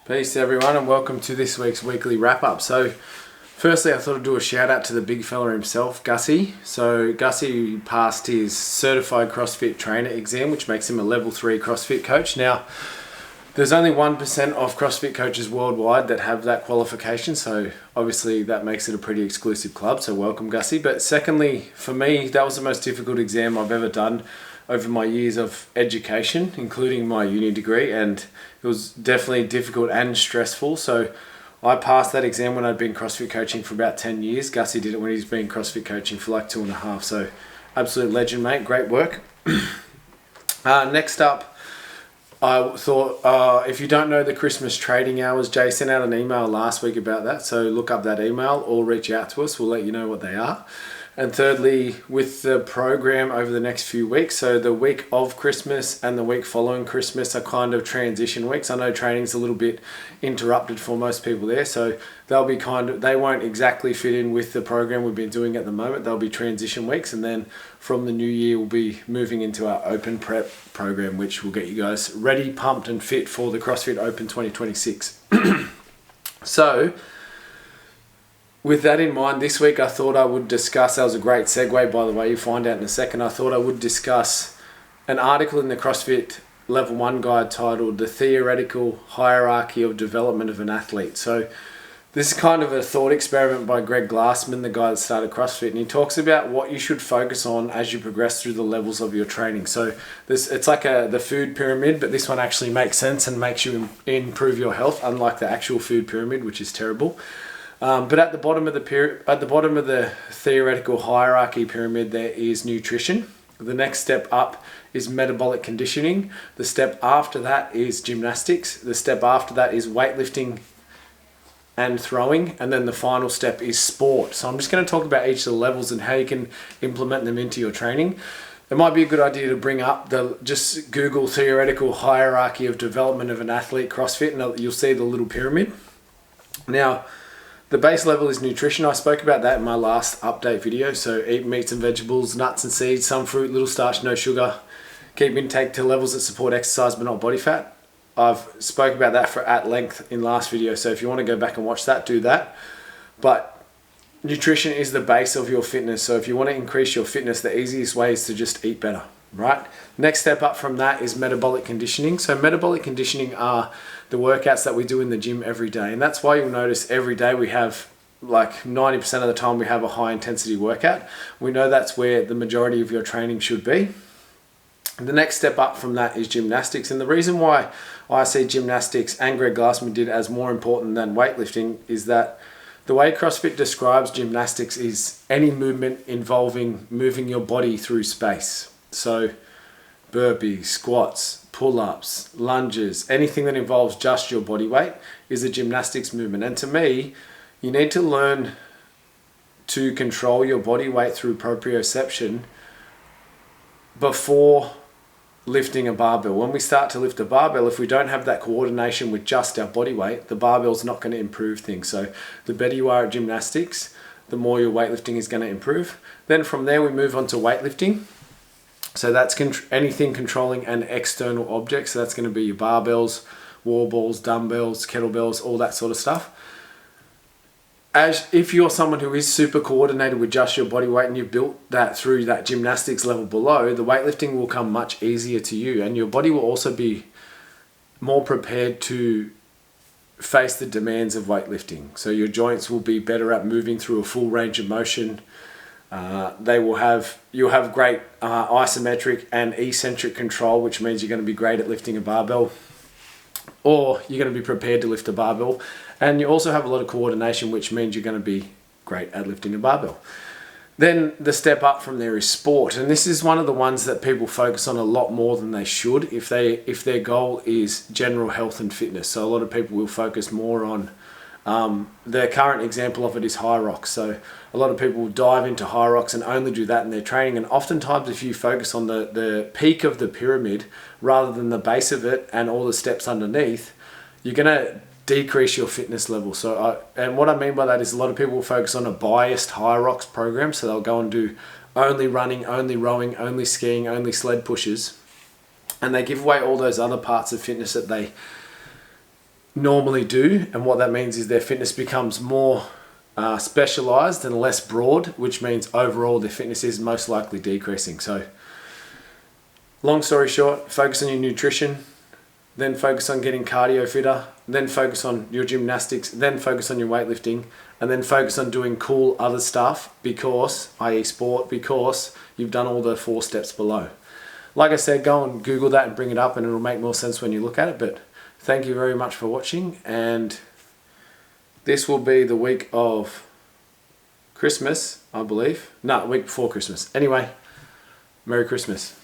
Peace everyone and welcome to this week's weekly wrap up. So firstly I thought I'd do a shout out to the big fella himself, Gussie. So Gussie passed his certified CrossFit trainer exam, which makes him a level 3 CrossFit coach. Now there's only 1% of CrossFit coaches worldwide that have that qualification, so obviously that makes it a pretty exclusive club, so welcome Gussie. But secondly, for me, that was the most difficult exam I've ever done over my years of education, including my uni degree, and it was definitely difficult and stressful. So I passed that exam when I'd been CrossFit coaching for about 10 years. Gussie did it when he's been CrossFit coaching for like 2.5. So absolute legend, mate. Great work. Next up, I thought, if you don't know the Christmas trading hours, Jay sent out an email last week about that. So look up that email or reach out to us. We'll let you know what they are. And thirdly, with the program over the next few weeks, so the week of Christmas and the week following Christmas are kind of transition weeks. I know training's a little bit interrupted for most people there, so they won't exactly fit in with the program we've been doing at the moment. They'll be transition weeks, and then from the new year we'll be moving into our Open Prep program, which will get you guys ready, pumped and fit for the CrossFit Open 2026. So with that in mind, this week I thought I would discuss, that was a great segue by the way, you'll find out in a second, I thought I would discuss an article in the CrossFit Level 1 guide titled The Theoretical Hierarchy of Development of an Athlete. So this is kind of a thought experiment by Greg Glassman, the guy that started CrossFit, and he talks about what you should focus on as you progress through the levels of your training. So it's like the food pyramid, but this one actually makes sense and makes you improve your health, unlike the actual food pyramid, which is terrible. But at the bottom of the theoretical hierarchy pyramid, there is nutrition. The next step up is metabolic conditioning. The step after that is gymnastics. The step after that is weightlifting and throwing. And then the final step is sport. So I'm just going to talk about each of the levels and how you can implement them into your training. It might be a good idea to bring up just Google theoretical hierarchy of development of an athlete CrossFit, and you'll see the little pyramid. Now, the base level is nutrition. I spoke about that in my last update video. So eat meats and vegetables, nuts and seeds, some fruit, little starch, no sugar. Keep intake to levels that support exercise but not body fat. I've spoke about that at length in last video. So if you want to go back and watch that, do that. But nutrition is the base of your fitness. So if you want to increase your fitness, the easiest way is to just eat better, right? Next step up from that is metabolic conditioning. So metabolic conditioning are the workouts that we do in the gym every day. And that's why you'll notice every day we have, like 90% of the time, we have a high intensity workout. We know that's where the majority of your training should be. And the next step up from that is gymnastics. And the reason why I see gymnastics, and Greg Glassman did, as more important than weightlifting is that the way CrossFit describes gymnastics is any movement involving moving your body through space. So burpees, squats, pull-ups, lunges, anything that involves just your body weight is a gymnastics movement. And to me, you need to learn to control your body weight through proprioception before lifting a barbell. When we start to lift a barbell, if we don't have that coordination with just our body weight, the barbell's not going to improve things. So the better you are at gymnastics, the more your weightlifting is going to improve. Then from there we move on to weightlifting. So that's anything controlling an external object. So that's going to be your barbells, wall balls, dumbbells, kettlebells, all that sort of stuff. If you're someone who is super coordinated with just your body weight and you've built that through that gymnastics level below, the weightlifting will come much easier to you, and your body will also be more prepared to face the demands of weightlifting. So your joints will be better at moving through a full range of motion. You'll have great isometric and eccentric control, which means you're going to be great at lifting a barbell, or you're going to be prepared to lift a barbell. And you also have a lot of coordination, which means you're going to be great at lifting a barbell. Then the step up from there is sport. And this is one of the ones that people focus on a lot more than they should if their goal is general health and fitness. So a lot of people will focus more on the current example of it is high rocks. So a lot of people will dive into high rocks and only do that in their training. And oftentimes if you focus on the peak of the pyramid rather than the base of it and all the steps underneath, you're going to decrease your fitness level. And what I mean by that is a lot of people will focus on a biased high rocks program. So they'll go and do only running, only rowing, only skiing, only sled pushes. And they give away all those other parts of fitness that they normally do, and what that means is their fitness becomes more specialized and less broad, which means overall their fitness is most likely decreasing. So long story short, focus on your nutrition, then focus on getting cardio fitter, then focus on your gymnastics, then focus on your weightlifting, and then focus on doing cool other stuff because, i.e. sport, because you've done all the 4 steps below. Like I said, go and Google that and bring it up and it'll make more sense when you look at it. But thank you very much for watching, and this will be the week of Christmas, I believe. No, week before Christmas. Anyway, Merry Christmas.